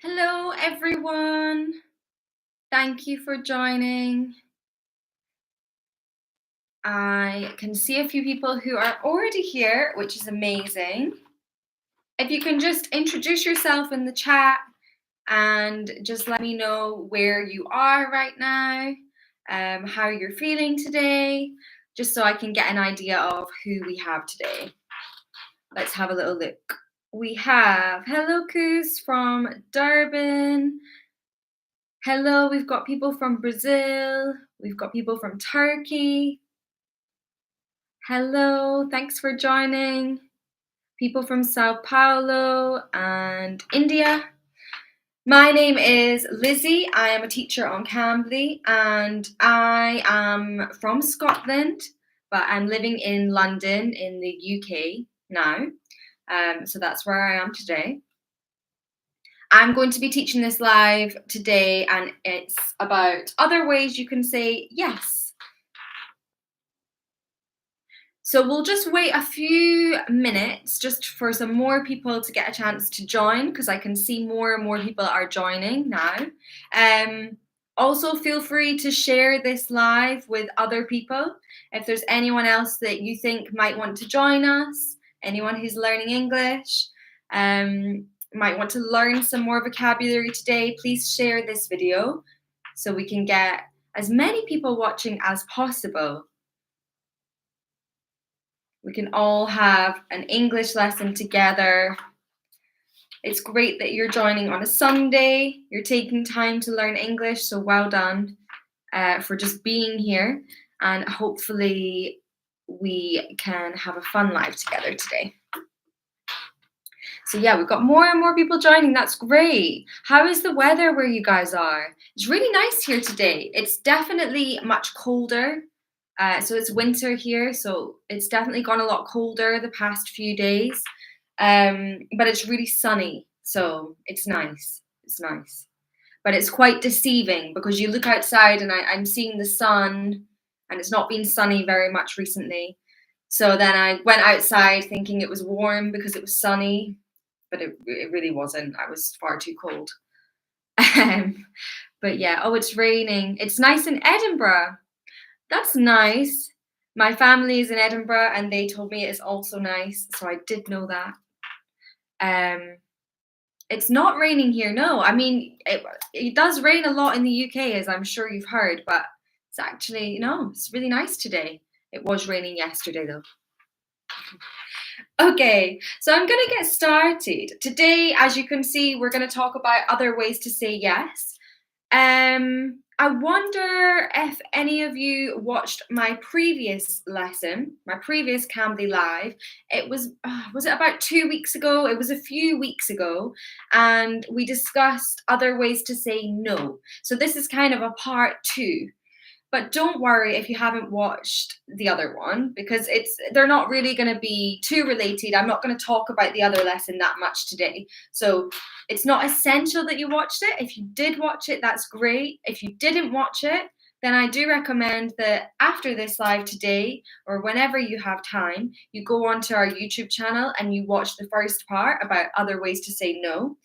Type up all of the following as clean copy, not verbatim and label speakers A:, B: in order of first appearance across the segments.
A: Hello, everyone. Thank you for joining. I can see a few people who are already here, which is amazing. If you can just introduce yourself in the chat and just let me know where you are right now, how you're feeling today, just so I can get an idea of who we have today. Let's have a little look. We have Hello Koos from Durban. Hello, we've got people from Brazil. We've got people from Turkey. Hello, thanks for joining. People from Sao Paulo and India. My name is Lizzie. I am a teacher on Cambly and I am from Scotland, but I'm living in London in the UK now. So that's where I am today. I'm going to be teaching this live today, and it's about other ways you can say yes. So we'll just wait a few minutes just for some more people to get a chance to join, because I can see more and more people are joining now. Also, feel free to share this live with other people. If there's anyone else that you think might want to join us, anyone who's learning English, might want to learn some more vocabulary today, please share this video so we can get as many people watching as possible. We can all have an English lesson together. It's great that you're joining on a Sunday. You're taking time to learn English, so well done for just being here. And hopefully we can have a fun live together today. So yeah, we've got more and more people joining. That's great. How is the weather where you guys are? It's really nice here today. It's definitely much colder. So it's winter here, so it's definitely gone a lot colder the past few days. But it's really sunny, so it's nice. It's nice. But it's quite deceiving because you look outside and I'm seeing the sun, and it's not been sunny very much recently. So then I went outside thinking it was warm because it was sunny, but it really wasn't. I was far too cold. But yeah, oh, it's raining. It's nice in Edinburgh. That's nice. My family is in Edinburgh and they told me it's also nice, so I did know that. It's not raining here, no. I mean, it does rain a lot in the UK, as I'm sure you've heard, but it's actually, no, it's really nice today. It was raining yesterday, though. Okay, so I'm going to get started. Today, as you can see, we're going to talk about other ways to say yes. I wonder if any of you watched my previous lesson, my previous Cambly Live. It was it about 2 weeks ago? It was a few weeks ago, and we discussed other ways to say no. So this is kind of a part 2. But don't worry if you haven't watched the other one, because they're not really going to be too related. I'm not going to talk about the other lesson that much today. So it's not essential that you watched it. If you did watch it, that's great. If you didn't watch it, then I do recommend that after this live today, or whenever you have time, you go onto our YouTube channel and you watch the first part about other ways to say no.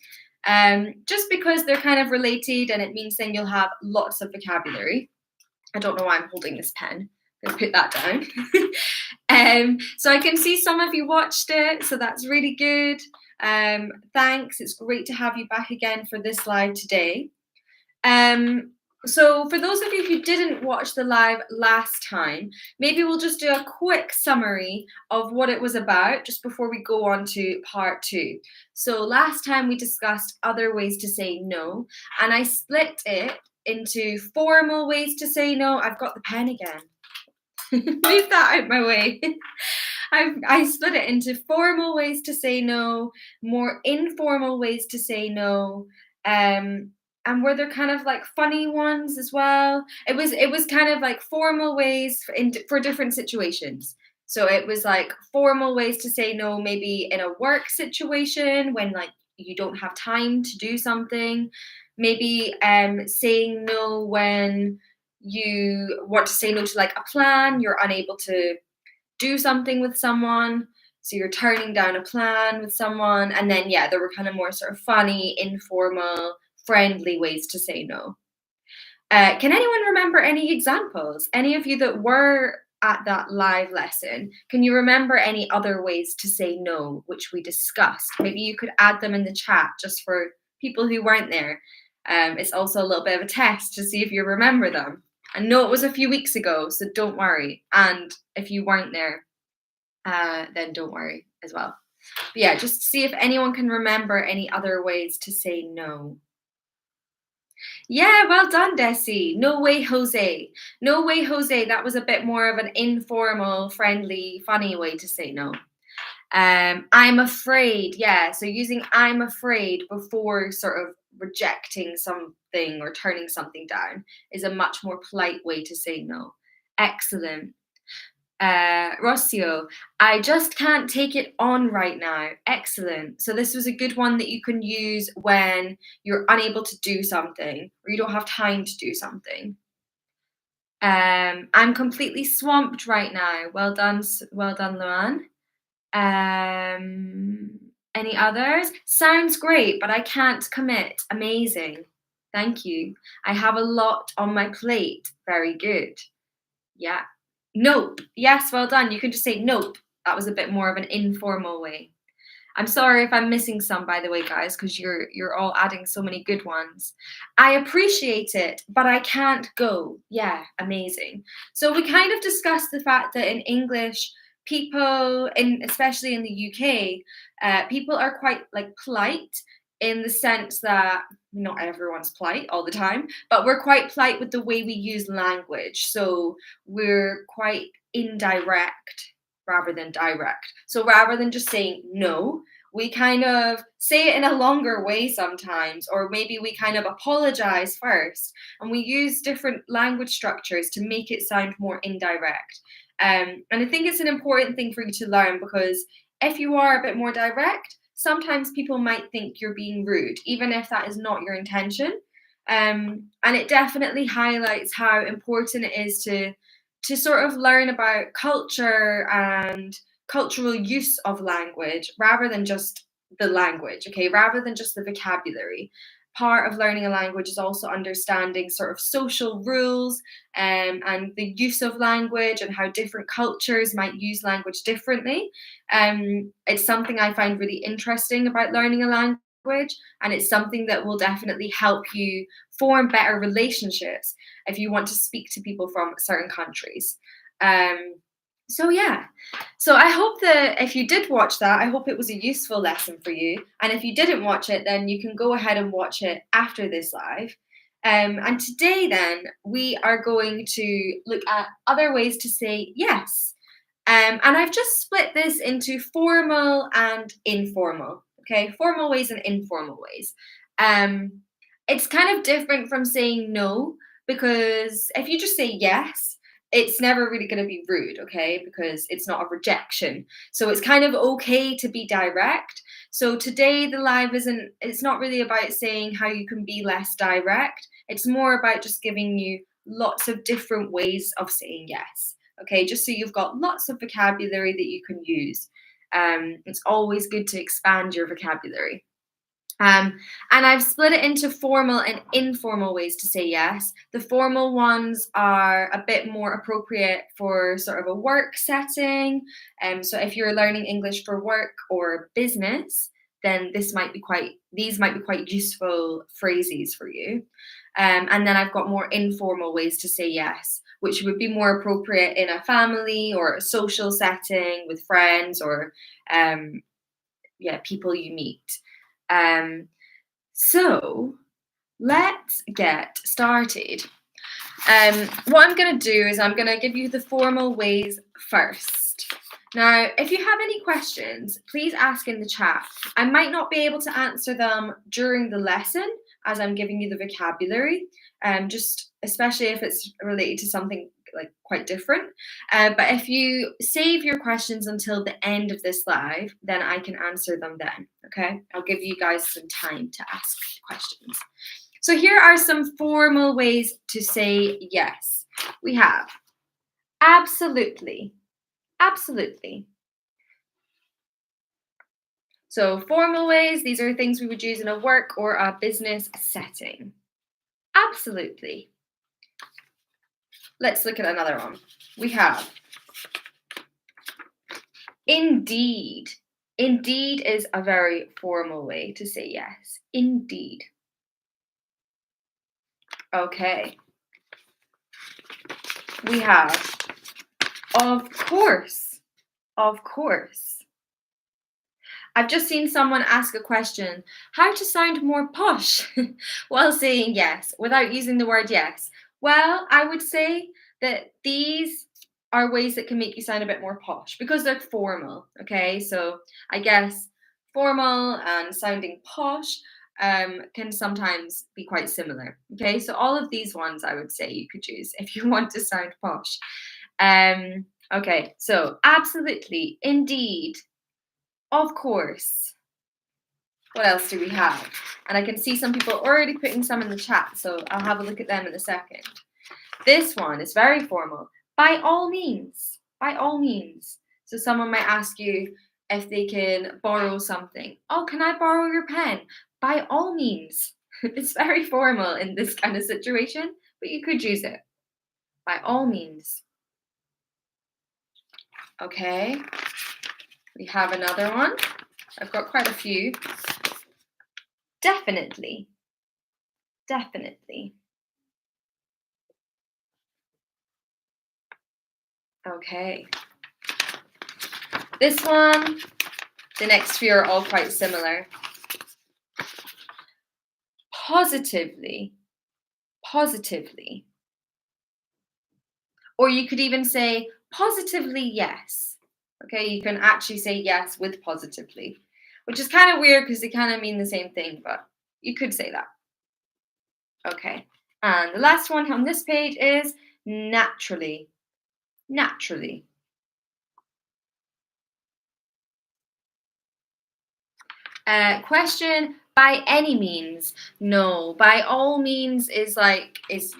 A: Just because they're kind of related, and it means then you'll have lots of vocabulary. I don't know why I'm holding this pen. I'll put that down. So I can see some of you watched it, so that's really good. Thanks. It's great to have you back again for this live today. So for those of you who didn't watch the live last time, maybe we'll just do a quick summary of what it was about just before we go on to part 2. So last time we discussed other ways to say no, and I split it into formal ways to say no. I've got the pen again. Move that out my way. I split it into formal ways to say no, more informal ways to say no, and were there kind of like funny ones as well? It was kind of like formal ways for different situations. So it was like formal ways to say no, maybe in a work situation when like you don't have time to do something. Maybe saying no when you want to say no to like a plan, you're unable to do something with someone. So you're turning down a plan with someone, and then yeah, there were kind of more sort of funny, informal, friendly ways to say no. Can anyone remember any examples? Any of you that were at that live lesson, can you remember any other ways to say no, which we discussed? Maybe you could add them in the chat just for people who weren't there. It's also a little bit of a test to see if you remember them. I know it was a few weeks ago, so don't worry. And if you weren't there, then don't worry as well. But yeah, just see if anyone can remember any other ways to say no. Yeah, well done, Desi. No way, Jose. No way, Jose. That was a bit more of an informal, friendly, funny way to say no. I'm afraid. Yeah, so using I'm afraid before sort of rejecting something or turning something down is a much more polite way to say no. Excellent. Rossio, I just can't take it on right now. Excellent. So this was a good one that you can use when you're unable to do something or you don't have time to do something. I'm completely swamped right now. Well done, Luan. Any others? Sounds great, but I can't commit. Amazing. Thank you. I have a lot on my plate. Very good. Yeah. Nope. Yes, well done. You can just say nope. That was a bit more of an informal way. I'm sorry if I'm missing some, by the way, guys, because you're all adding so many good ones. I appreciate it, but I can't go. Yeah, amazing. So we kind of discussed the fact that in English, people, especially in the UK, people are quite like polite in the sense that not everyone's polite all the time, but we're quite polite with the way we use language. So we're quite indirect rather than direct. So rather than just saying no, we kind of say it in a longer way sometimes, or maybe we kind of apologize first, and we use different language structures to make it sound more indirect. And I think it's an important thing for you to learn because if you are a bit more direct, sometimes people might think you're being rude, even if that is not your intention. And it definitely highlights how important it is to sort of learn about culture and cultural use of language rather than just the language, okay, rather than just the vocabulary. Part of learning a language is also understanding sort of social rules and the use of language and how different cultures might use language differently. It's something I find really interesting about learning a language, and it's something that will definitely help you form better relationships if you want to speak to people from certain countries. So yeah, so I hope that if you did watch that, I hope it was a useful lesson for you. And if you didn't watch it, then you can go ahead and watch it after this live. And today, then, we are going to look at other ways to say yes. And I've just split this into formal and informal. Okay, formal ways and informal ways. It's kind of different from saying no because if you just say yes, it's never really going to be rude, okay? Because it's not a rejection. So it's kind of okay to be direct. So today the live it's not really about saying how you can be less direct. It's more about just giving you lots of different ways of saying yes. Okay, just so you've got lots of vocabulary that you can use. It's always good to expand your vocabulary. And I've split it into formal and informal ways to say yes. The formal ones are a bit more appropriate for sort of a work setting. So if you're learning English for work or business, then these might be quite useful phrases for you. And then I've got more informal ways to say yes, which would be more appropriate in a family or a social setting with friends or people you meet. So let's get started. What I'm going to do is I'm going to give you the formal ways first. Now, if you have any questions, please ask in the chat. I might not be able to answer them during the lesson as I'm giving you the vocabulary, just especially if it's related to something like quite different. But if you save your questions until the end of this live, then I can answer them then, okay? I'll give you guys some time to ask questions. So here are some formal ways to say yes. We have absolutely, absolutely, So formal ways, these are things we would use in a work or a business setting. Absolutely. Let's look at another one. We have indeed. Indeed is a very formal way to say yes. Indeed. Okay. We have of course. Of course. I've just seen someone ask a question, how to sound more posh while saying yes without using the word yes. Well, I would say that these are ways that can make you sound a bit more posh because they're formal. Okay, so I guess formal and sounding posh can sometimes be quite similar. Okay, so all of these ones I would say you could use if you want to sound posh. Okay, so absolutely, indeed, of course. What else do we have? And I can see some people already putting some in the chat, so I'll have a look at them in a second. This one is very formal. By all means. By all means. So someone might ask you if they can borrow something. Oh, can I borrow your pen? By all means. It's very formal in this kind of situation, but you could use it. By all means. Okay. We have another one. I've got quite a few. Definitely. Definitely. Okay. This one, the next few are all quite similar. Positively. Positively. Or you could even say positively yes. Okay, you can actually say yes with positively, which is kind of weird because they kind of mean the same thing, but you could say that. Okay, and the last one on this page is naturally. Naturally. Question, by any means. No, by all means is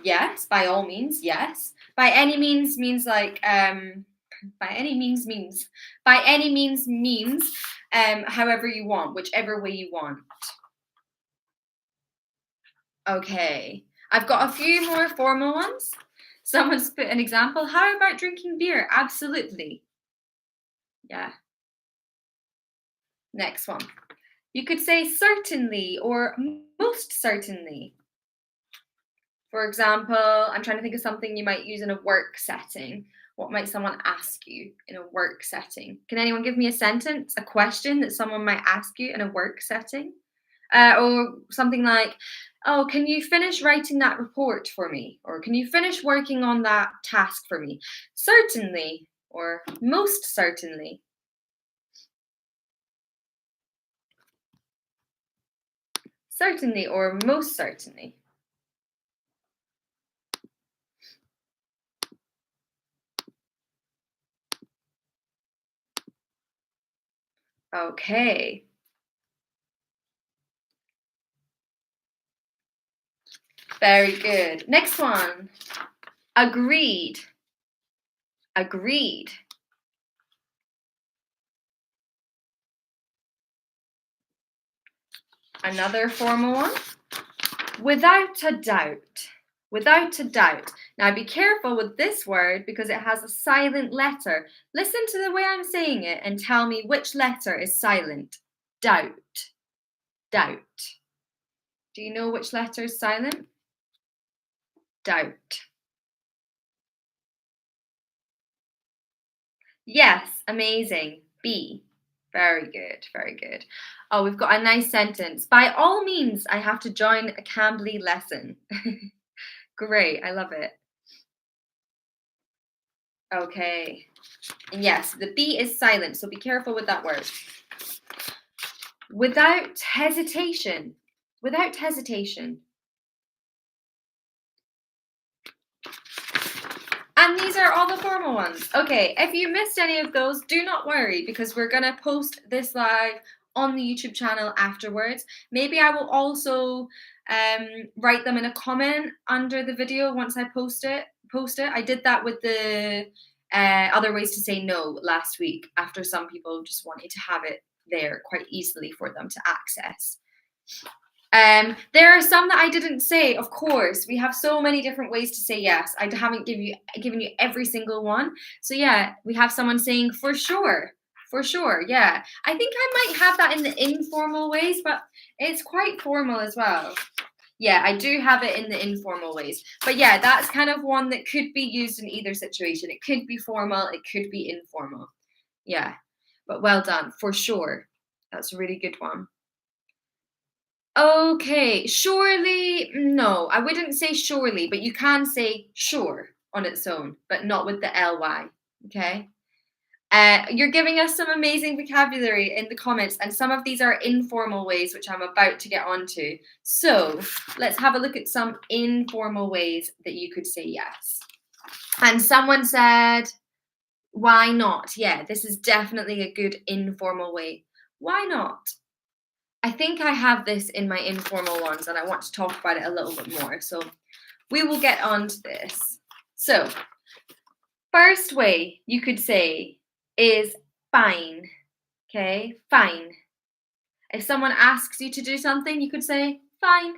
A: yes, by all means, yes. By any means like by any means however you want, whichever way you want. Okay, I've got a few more formal ones. Someone's put an example. How about drinking beer? Absolutely. Yeah. Next one. You could say certainly or most certainly. For example, I'm trying to think of something you might use in a work setting. What might someone ask you in a work setting? Can anyone give me a sentence, a question that someone might ask you in a work setting? Or something like, oh, can you finish writing that report for me? Or can you finish working on that task for me? Certainly, or most certainly. Certainly, or most certainly. Okay. Very good. Next one. Agreed. Agreed. Another formal one. Without a doubt. Without a doubt. Now be careful with this word because it has a silent letter. Listen to the way I'm saying it and tell me which letter is silent. Doubt. Doubt. Do you know which letter is silent? Doubt. Yes, amazing. B. Very good, very good. Oh, we've got a nice sentence. By all means, I have to join a Cambly lesson. Great, I love it. Okay. And yes, the B is silent, so be careful with that word. Without hesitation. Without hesitation. And these are all the formal ones. Okay, if you missed any of those, do not worry because we're going to post this live on the YouTube channel afterwards. Maybe I will also write them in a comment under the video once I post it. I did that with the other ways to say no last week after some people just wanted to have it there quite easily for them to access. There are some that I didn't say, of course. We have so many different ways to say yes. I haven't given you every single one. So yeah, we have someone saying for sure. For sure, yeah. I think I might have that in the informal ways, but it's quite formal as well. Yeah, I do have it in the informal ways. But yeah, that's kind of one that could be used in either situation. It could be formal, it could be informal. Yeah, but well done, for sure. That's a really good one. Okay, surely, no, I wouldn't say surely, but you can say sure on its own, but not with the ly, okay? You're giving us some amazing vocabulary in the comments, and some of these are informal ways, which I'm about to get onto. So let's have a look at some informal ways that you could say yes. And someone said, why not? Yeah, this is definitely a good informal way. Why not? I think I have this in my informal ones, and I want to talk about it a little bit more. So we will get on to this. So first way you could say is fine. Okay, fine. If someone asks you to do something, you could say fine.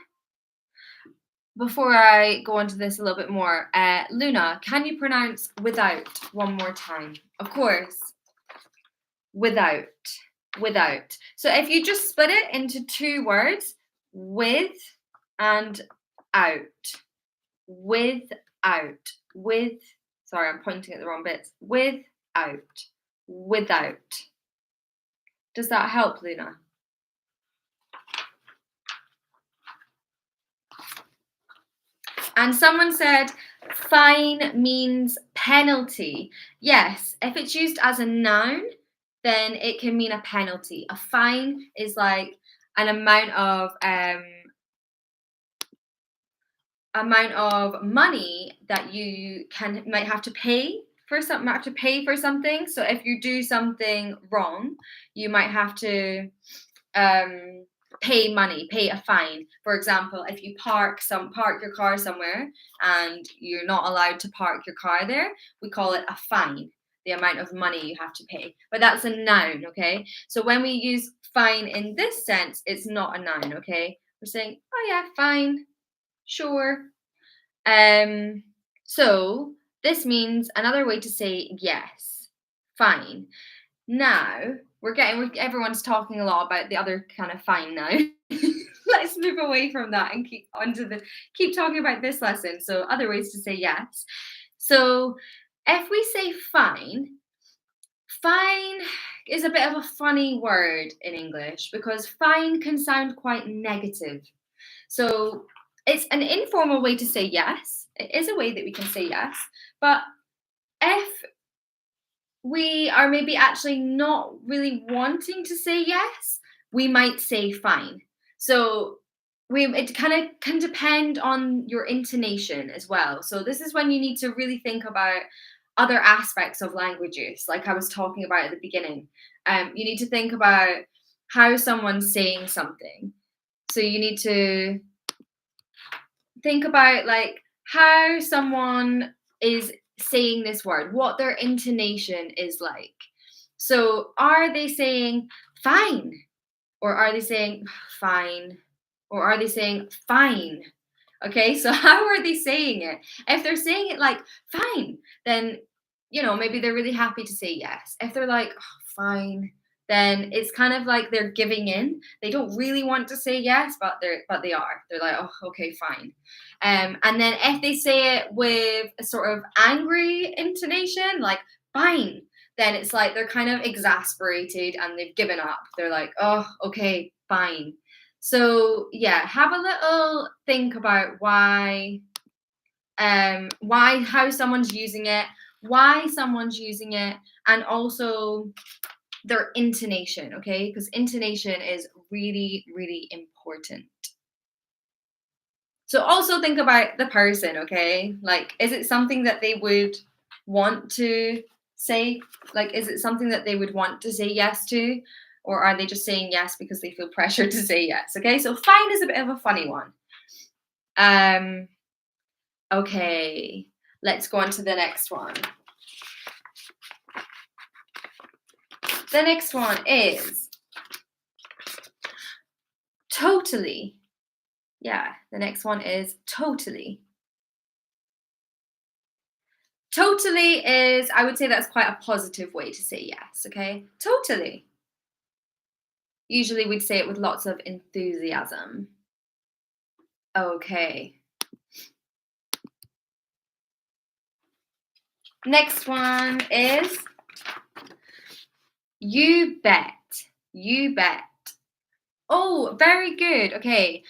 A: Before I go on to this a little bit more, Luna, can you pronounce without one more time? Of course. Without. Without. So if you just split it into two words, with and out. Without. With. Sorry, I'm pointing at the wrong bits. Without. Without. Does that help, Luna? And someone said, fine means penalty. Yes, if it's used as a noun, then it can mean a penalty. A fine is like an amount of money that you might have to pay for something. So if you do something wrong, you might have to pay money, pay a fine. For example, if you park your car somewhere and you're not allowed to park your car there, we call it a fine, the amount of money you have to pay. But that's a noun, okay? So when we use fine in this sense, it's not a noun, okay? We're saying, oh yeah, fine, sure. So this means another way to say yes, fine. Now everyone's talking a lot about the other kind of fine now. Let's move away from that and keep talking about this lesson. So other ways to say yes. So if we say fine is a bit of a funny word in English because fine can sound quite negative. So it's an informal way to say yes. It is a way that we can say yes, but if we are maybe actually not really wanting to say yes, we might say fine. So it kind of can depend on your intonation as well. So this is when you need to really think about other aspects of languages, like I was talking about at the beginning. You need to think about how someone's saying something. So you need to think about like how someone is saying this word, what their intonation is like. So are they saying fine? Or are they saying fine? Or are they saying fine? Okay, so how are they saying it? If they're saying it like fine, then, maybe they're really happy to say yes. If they're like, oh, fine, then it's kind of like they're giving in. They don't really want to say yes, but they are. They're like, oh, okay, fine. And then if they say it with a sort of angry intonation, like fine, then it's like they're kind of exasperated and they've given up. They're like, oh, okay, fine. So yeah, have a little think about how someone's using it, and also their intonation, okay? Because intonation is really, really important. So also think about the person, okay? Like, is it something that they would want to say? Like, is it something that they would want to say yes to? Or are they just saying yes because they feel pressured to say yes? Okay, so fine is a bit of a funny one. Okay, let's go on to the next one. The next one is Totally. Yeah, the next one is totally. Totally is, I would say that's quite a positive way to say yes, okay? Totally. Usually we'd say it with lots of enthusiasm. Okay. Next one is you bet. You bet. Oh, very good. Okay.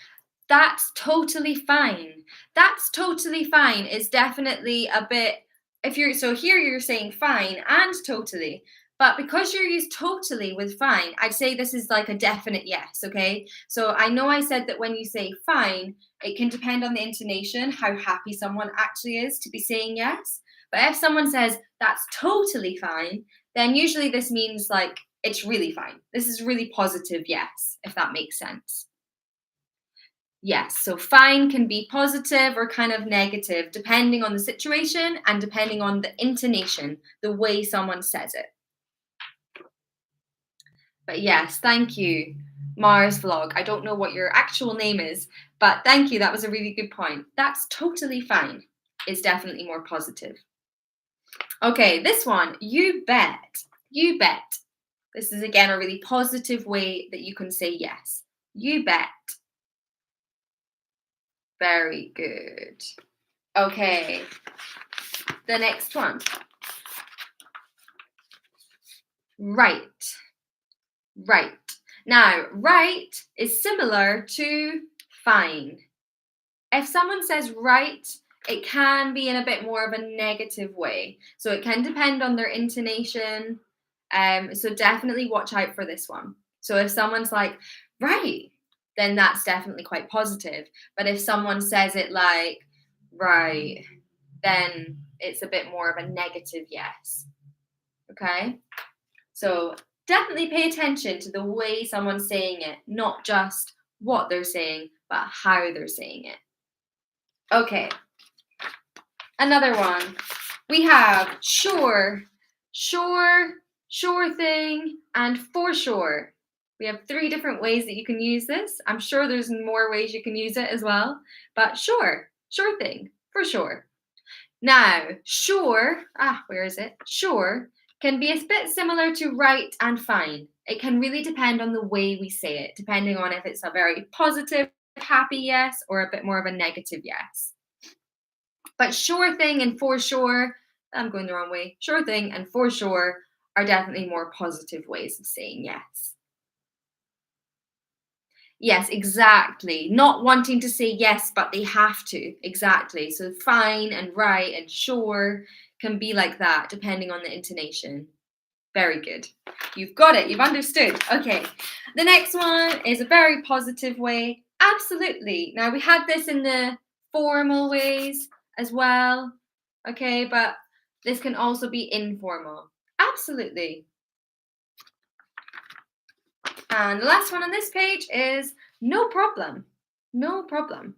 A: That's totally fine. That's totally fine is definitely a bit, if you're, so here you're saying fine and totally, but because you're used totally with fine, I'd say this is like a definite yes, okay? So I know I said that when you say fine, it can depend on the intonation, how happy someone actually is to be saying yes. But if someone says that's totally fine, then usually this means like it's really fine. This is really positive yes, if that makes sense. Yes, so fine can be positive or kind of negative, depending on the situation and depending on the intonation, the way someone says it. But yes, thank you, Mars Vlog. I don't know what your actual name is, but thank you. That was a really good point. That's totally fine. Is definitely more positive. Okay, this one, you bet. You bet. This is again a really positive way that you can say yes. You bet. Very good. Okay, the next one. Right. Right. Now, right is similar to fine. If someone says right, it can be in a bit more of a negative way. So it can depend on their intonation. So definitely watch out for this one. So if someone's like, right, then that's definitely quite positive. But if someone says it like, right, then it's a bit more of a negative yes. Okay? So definitely pay attention to the way someone's saying it, not just what they're saying, but how they're saying it. Okay. Another one. We have sure, sure, sure thing, and for sure. We have 3 different ways that you can use this. I'm sure there's more ways you can use it as well, but sure, sure thing, for sure. Now, sure, where is it? Sure can be a bit similar to right and fine. It can really depend on the way we say it, depending on if it's a very positive, happy yes or a bit more of a negative yes. But sure thing and for sure, I'm going the wrong way. Sure thing and for sure are definitely more positive ways of saying yes. Yes, exactly. Not wanting to say yes, but they have to. Exactly. So fine and right and sure can be like that, depending on the intonation. Very good. You've got it. You've understood. Okay. The next one is a very positive way. Absolutely. Now, we had this in the formal ways as well. Okay. But this can also be informal. Absolutely. And the last one on this page is no problem. No problem.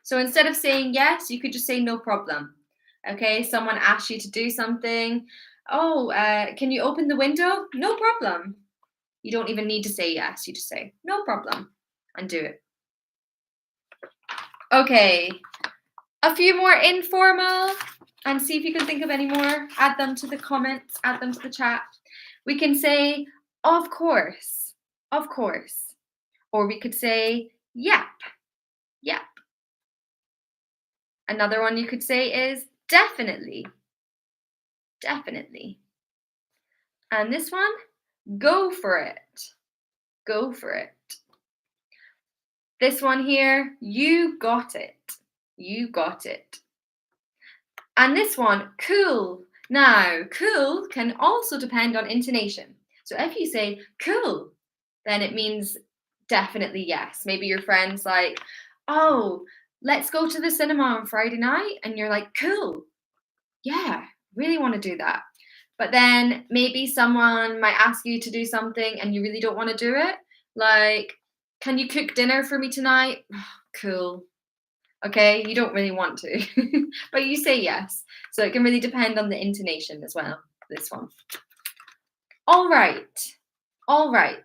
A: So instead of saying yes, you could just say no problem. Okay, someone asks you to do something. Oh, can you open the window? No problem. You don't even need to say yes. You just say no problem and do it. Okay, a few more informal and see if you can think of any more. Add them to the comments, add them to the chat. We can say, of course, of course. Or we could say, yep, yep. Another one you could say is definitely, definitely. And this one, go for it, go for it. This one here, you got it, you got it. And this one, cool. Now, cool can also depend on intonation. So if you say cool, then it means definitely yes. Maybe your friend's like, oh, let's go to the cinema on Friday night. And you're like, cool. Yeah, really want to do that. But then maybe someone might ask you to do something and you really don't want to do it. Like, can you cook dinner for me tonight? Cool. Okay, you don't really want to, but you say yes. So it can really depend on the intonation as well, this one. All right. All right.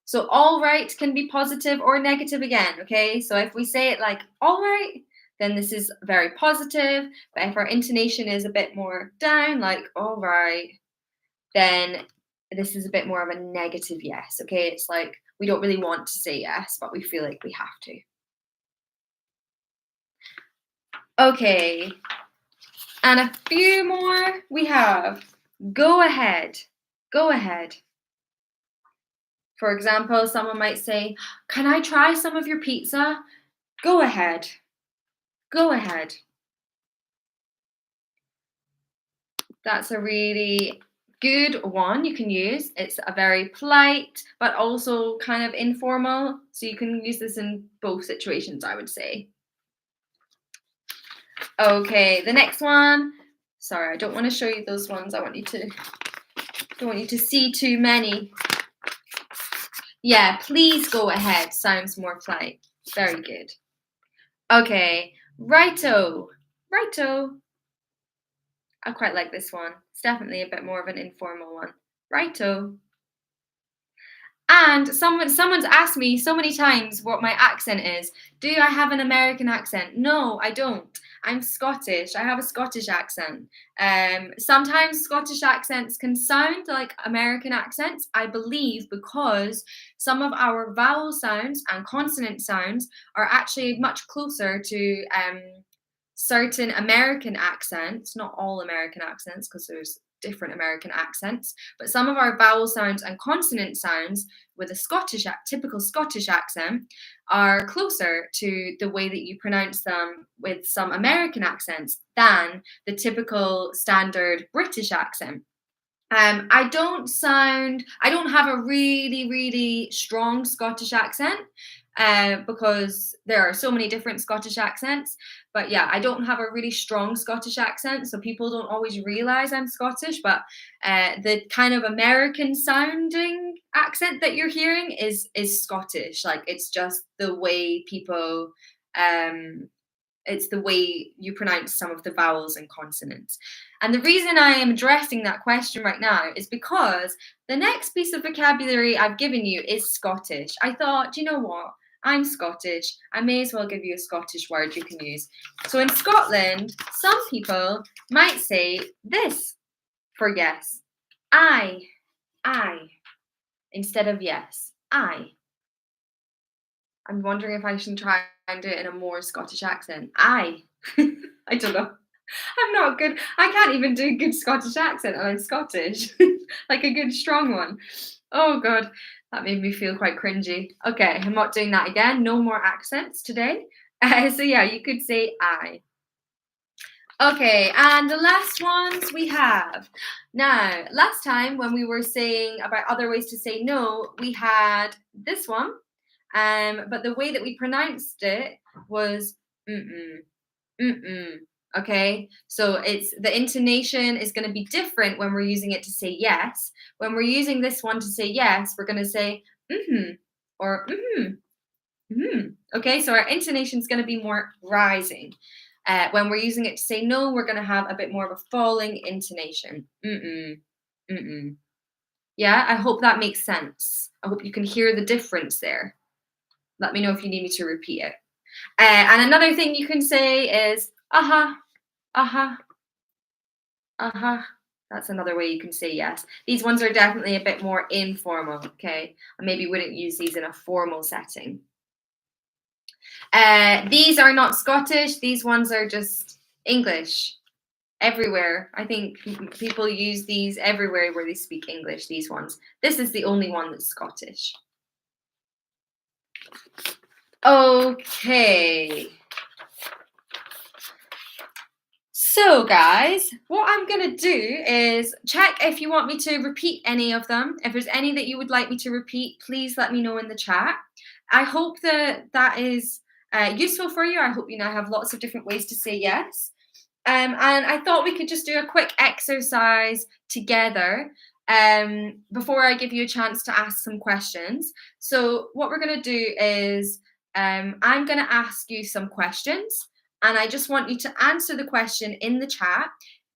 A: So all right can be positive or negative again, okay? So if we say it like all right, then this is very positive. But if our intonation is a bit more down, like all right, then this is a bit more of a negative yes, okay? It's like we don't really want to say yes, but we feel like we have to. Okay, and a few more we have. Go ahead. Go ahead. For example, someone might say, "Can I try some of your pizza?" Go ahead. Go ahead. That's a really good one you can use. It's a very polite, but also kind of informal. So you can use this in both situations, I would say. Okay, the next one. Sorry, I don't want to show you those ones. Don't want you to see too many. Yeah, please go ahead. Sounds more polite. Very good. Okay, righto. Righto. I quite like this one. It's definitely a bit more of an informal one. Righto. And someone's asked me so many times what my accent is. Do I have an American accent? No, I don't. I'm Scottish. I have a Scottish accent. Sometimes Scottish accents can sound like American accents, I believe, because some of our vowel sounds and consonant sounds are actually much closer to certain American accents, not all American accents, because there's different American accents, but some of our vowel sounds and consonant sounds with a typical Scottish accent are closer to the way that you pronounce them with some American accents than the typical standard British accent. I don't have a really, really strong Scottish accent because there are so many different Scottish accents. But yeah, I don't have a really strong Scottish accent, so people don't always realize I'm Scottish. But the kind of American sounding accent that you're hearing is Scottish. Like it's just the way people it's the way you pronounce some of the vowels and consonants. And the reason I am addressing that question right now is because the next piece of vocabulary I've given you is Scottish. I thought, you know what? I'm Scottish. I may as well give you a Scottish word you can use. So in Scotland, some people might say this for yes. I, instead of yes. I'm wondering if I should try and do it in a more Scottish accent. I don't know. I'm not good. I can't even do a good Scottish accent, and I'm Scottish. Like a good strong one. Oh god, that made me feel quite cringy. Okay, I'm not doing that again. No more accents today. So yeah, you could say I. Okay, and the last ones we have. Now, last time when we were saying about other ways to say no, we had this one. But the way that we pronounced it was mm-mm, mm-mm. Okay, so it's the intonation is going to be different when we're using it to say yes. When we're using this one to say yes, we're going to say mm-hmm or mm-hmm, mm-hmm. Okay, so our intonation is going to be more rising. When we're using it to say no, we're going to have a bit more of a falling intonation. Mm-mm, mm-mm. Yeah, I hope that makes sense. I hope you can hear the difference there. Let me know if you need me to repeat it. And another thing you can say is uh-huh, uh-huh, uh-huh. That's another way you can say yes. These ones are definitely a bit more informal, okay? I maybe wouldn't use these in a formal setting. These are not Scottish. These ones are just English. Everywhere. I think people use these everywhere where they speak English, these ones. This is the only one that's Scottish. Okay. So guys, what I'm going to do is check if you want me to repeat any of them. If there's any that you would like me to repeat, please let me know in the chat. I hope that is useful for you. I hope you now have lots of different ways to say yes. And I thought we could just do a quick exercise together before I give you a chance to ask some questions. So what we're going to do is I'm going to ask you some questions. And I just want you to answer the question in the chat.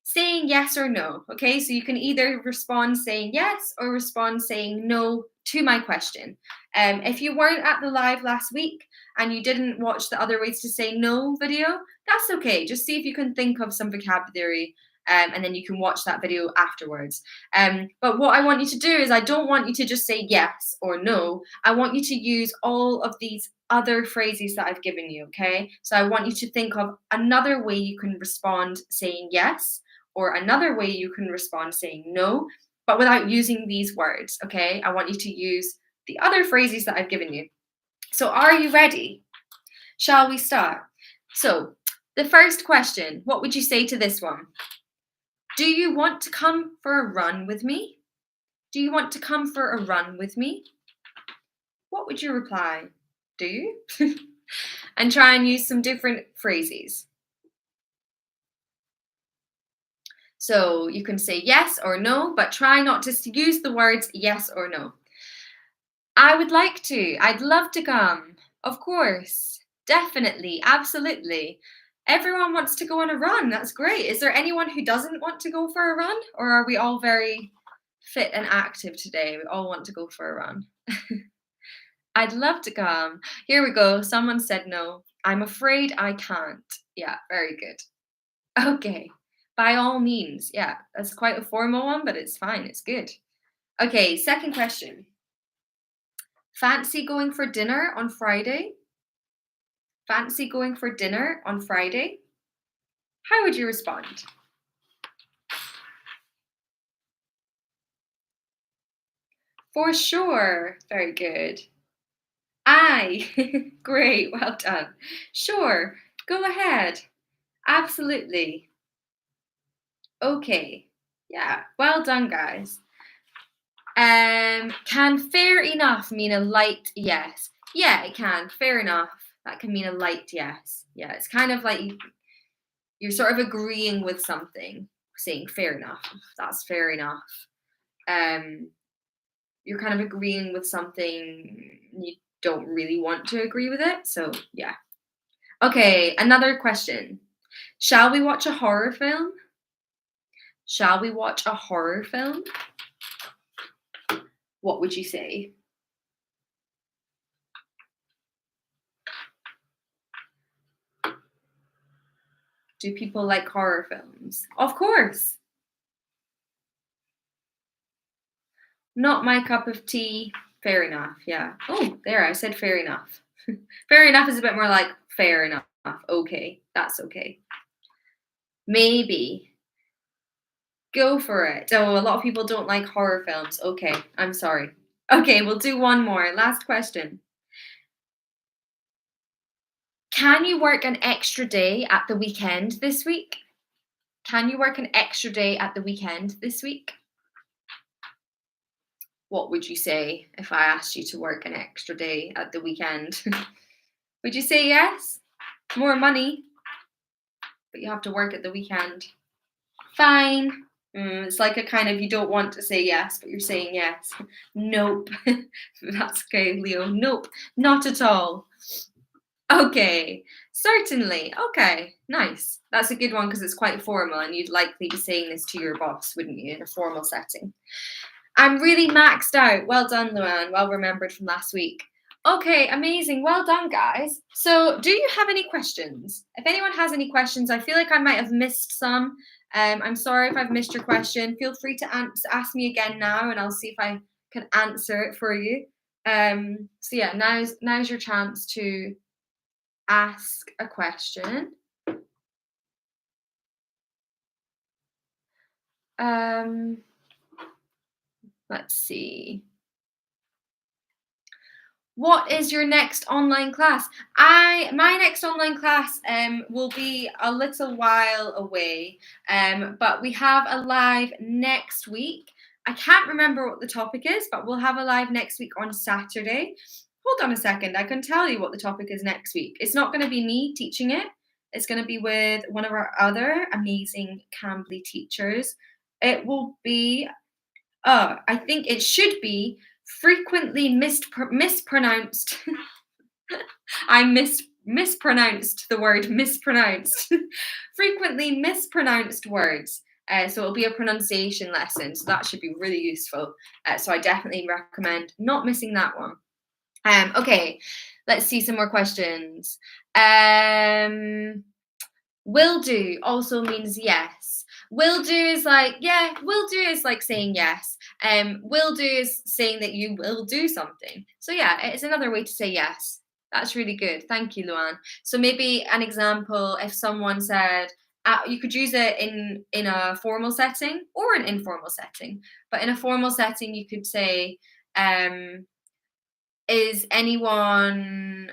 A: saying yes or no. Okay, so you can either respond saying yes or respond saying no to my question. If you weren't at the live last week and you didn't watch the other ways to say no video, that's okay. Just see if you can think of some vocabulary, and then you can watch that video afterwards. But what I want you to do is, I don't want you to just say yes or no. I want you to use all of these other phrases that I've given you, okay? So I want you to think of another way you can respond saying yes, or another way you can respond saying no, but without using these words, okay? I want you to use the other phrases that I've given you. So are you ready? Shall we start? So the first question, what would you say to this one? Do you want to come for a run with me? Do you want to come for a run with me? What would you reply? Do you? And try and use some different phrases. So you can say yes or no, but try not to use the words yes or no. I would like to. I'd love to come. Of course. Definitely. Absolutely. Everyone wants to go on a run. That's great. Is there anyone who doesn't want to go for a run? Or are we all very fit and active today? We all want to go for a run. I'd love to come. Here we go. Someone said no. I'm afraid I can't. Yeah, very good. Okay. By all means. Yeah, that's quite a formal one, but it's fine. It's good. Okay, second question. Fancy going for dinner on Friday? Fancy going for dinner on Friday? How would you respond? For sure. Very good. Aye. Great. Well done. Sure. Go ahead. Absolutely. Okay. Yeah. Well done, guys. Can fair enough mean a light yes? Yeah, it can. Fair enough. That can mean a light yes. Yeah, it's kind of like you're sort of agreeing with something, saying fair enough. That's fair enough. You're kind of agreeing with something, you don't really want to agree with it. So yeah. Okay, another question. Shall we watch a horror film? Shall we watch a horror film? What would you say? Do people like horror films? Of course. Not my cup of tea. Fair enough. Yeah. Oh, there, I said fair enough. Fair enough is a bit more like fair enough. Okay, that's okay. Maybe. Go for it. Oh, a lot of people don't like horror films. Okay, I'm sorry. Okay, we'll do one more. Last question. Can you work an extra day at the weekend this week? Can you work an extra day at the weekend this week? What would you say if I asked you to work an extra day at the weekend? Would you say yes? More money, but you have to work at the weekend. Fine. It's like a kind of, you don't want to say yes, but you're saying yes. Nope. That's okay, Leo. Nope, not at all. Okay, certainly. Okay, nice. That's a good one because it's quite formal and you'd likely be saying this to your boss, wouldn't you, in a formal setting? I'm really maxed out. Well done, Luann. Well remembered from last week. Okay, amazing. Well done, guys. So, do you have any questions? If anyone has any questions, I feel like I might have missed some. I'm sorry if I've missed your question. Feel free to ask me again now, and I'll see if I can answer it for you. So yeah, now's your chance to ask a question. Let's see. What is your next online class? My next online class will be a little while away, but we have a live next week. I can't remember what the topic is, but we'll have a live next week on Saturday. Hold on a second, I can tell you what the topic is next week. It's not going to be me teaching it. It's going to be with one of our other amazing Cambly teachers. It will be, I think it should be frequently mispronounced. I mispronounced the word mispronounced. Frequently mispronounced words. So it'll be a pronunciation lesson. So that should be really useful. So I definitely recommend not missing that one. Okay, let's see some more questions. Will do also means yes. Will do is like, yeah, will do is like saying yes. Will do is saying that you will do something. So yeah, it's another way to say yes. That's really good. Thank you, Luan. So maybe an example, if someone said, you could use it in a formal setting or an informal setting. But in a formal setting, you could say, is anyone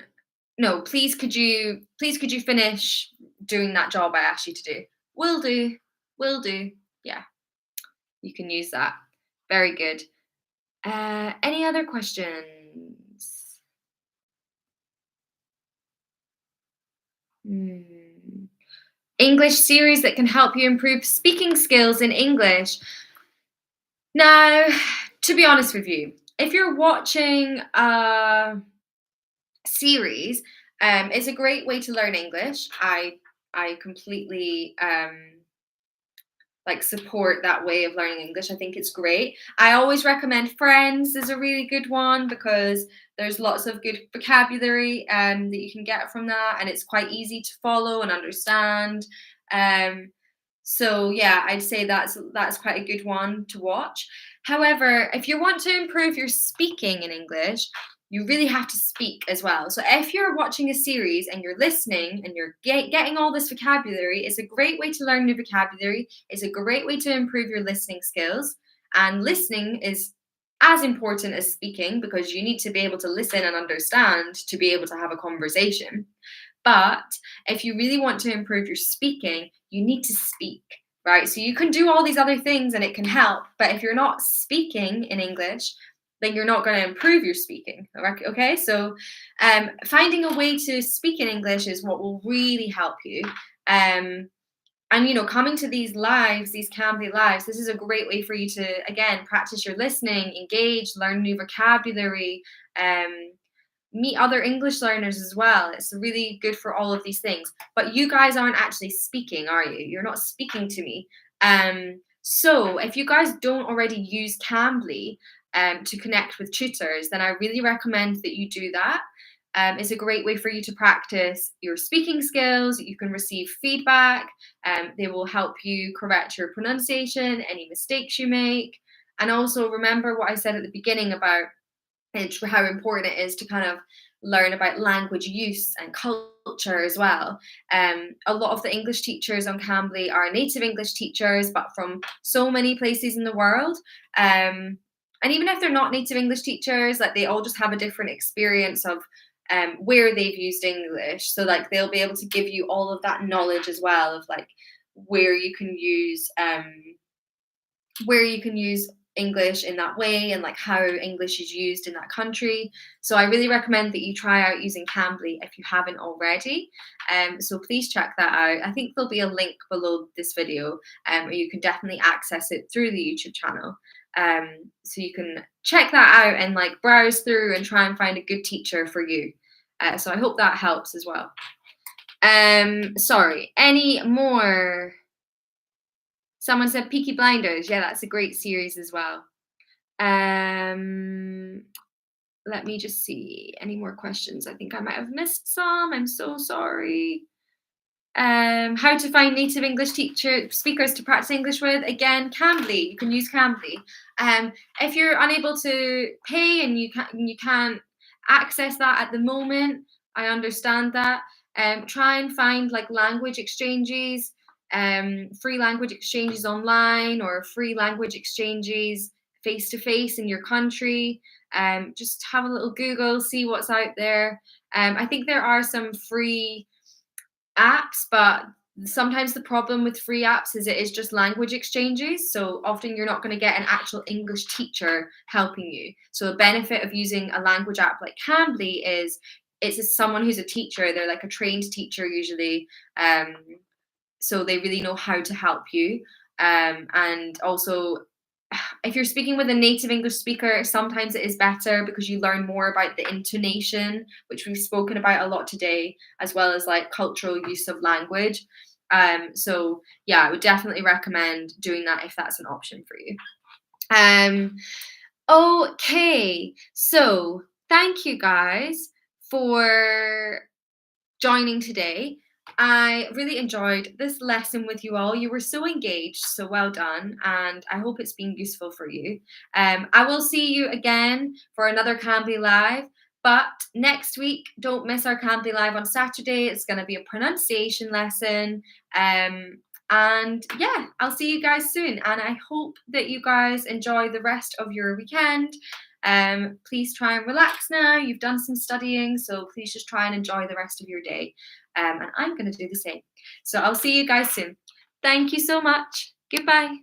A: no, please could you finish doing that job I asked you to do? Will do. Will do. Yeah, you can use that. Very good. Any other questions? English series that can help you improve speaking skills in English. Now, to be honest with you, if you're watching a series, it's a great way to learn English. I completely like support that way of learning English. I think it's great. I always recommend Friends is a really good one because there's lots of good vocabulary that you can get from that, and it's quite easy to follow and understand. So yeah, I'd say that's quite a good one to watch. However, if you want to improve your speaking in English, you really have to speak as well. So if you're watching a series and you're listening and you're getting all this vocabulary, it's a great way to learn new vocabulary. It's a great way to improve your listening skills. And listening is as important as speaking because you need to be able to listen and understand to be able to have a conversation. But if you really want to improve your speaking, you need to speak, right? So you can do all these other things and it can help. But if you're not speaking in English, then you're not going to improve your speaking. Okay, so finding a way to speak in English is what will really help you. And coming to these lives, these Cambly lives, this is a great way for you to again practice your listening, engage, learn new vocabulary, meet other English learners as well. It's really good for all of these things. But you guys aren't actually speaking, are you? You're not speaking to me. So if you guys don't already use Cambly to connect with tutors, then I really recommend that you do that. It's a great way for you to practice your speaking skills. You can receive feedback. They will help you correct your pronunciation, any mistakes you make. And also remember what I said at the beginning about how important it is to kind of learn about language use and culture as well. A lot of the English teachers on Cambly are native English teachers, but from so many places in the world. And even if they're not native English teachers, like they all just have a different experience of where they've used English. So like they'll be able to give you all of that knowledge as well of like where you can use English in that way and like how English is used in that country. So I really recommend that you try out using Cambly if you haven't already. So please check that out. I think there'll be a link below this video or you can definitely access it through the YouTube channel. So you can check that out and like browse through and try and find a good teacher for you. So I hope that helps as well. Sorry, any more? Someone said Peaky Blinders. Yeah, that's a great series as well. Let me just see. Any more questions? I think I might have missed some. I'm so sorry. How to find native English speakers to practice English with? Again, Cambly. You can use Cambly. If you're unable to pay and you can't access that at the moment, I understand that. Try and find like language exchanges. Free language exchanges online or free language exchanges face-to-face in your country. Just have a little Google, see what's out there. I think there are some free apps, but sometimes the problem with free apps is it is just language exchanges. So often you're not going to get an actual English teacher helping you. So a benefit of using a language app like Cambly is it's someone who's a teacher. They're like a trained teacher usually. So they really know how to help you. And also, if you're speaking with a native English speaker, sometimes it is better because you learn more about the intonation, which we've spoken about a lot today, as well as like cultural use of language. So yeah, I would definitely recommend doing that if that's an option for you. Okay, so thank you guys for joining today. I really enjoyed this lesson with you all. You were so engaged, so well done, and I hope it's been useful for you. I will see you again for another Cambly Live, but next week, don't miss our Cambly Live on Saturday. It's going to be a pronunciation lesson. And yeah, I'll see you guys soon, and I hope that you guys enjoy the rest of your weekend. Please try and relax now. You've done some studying, so please just try and enjoy the rest of your day. And I'm going to do the same. So I'll see you guys soon. Thank you so much. Goodbye.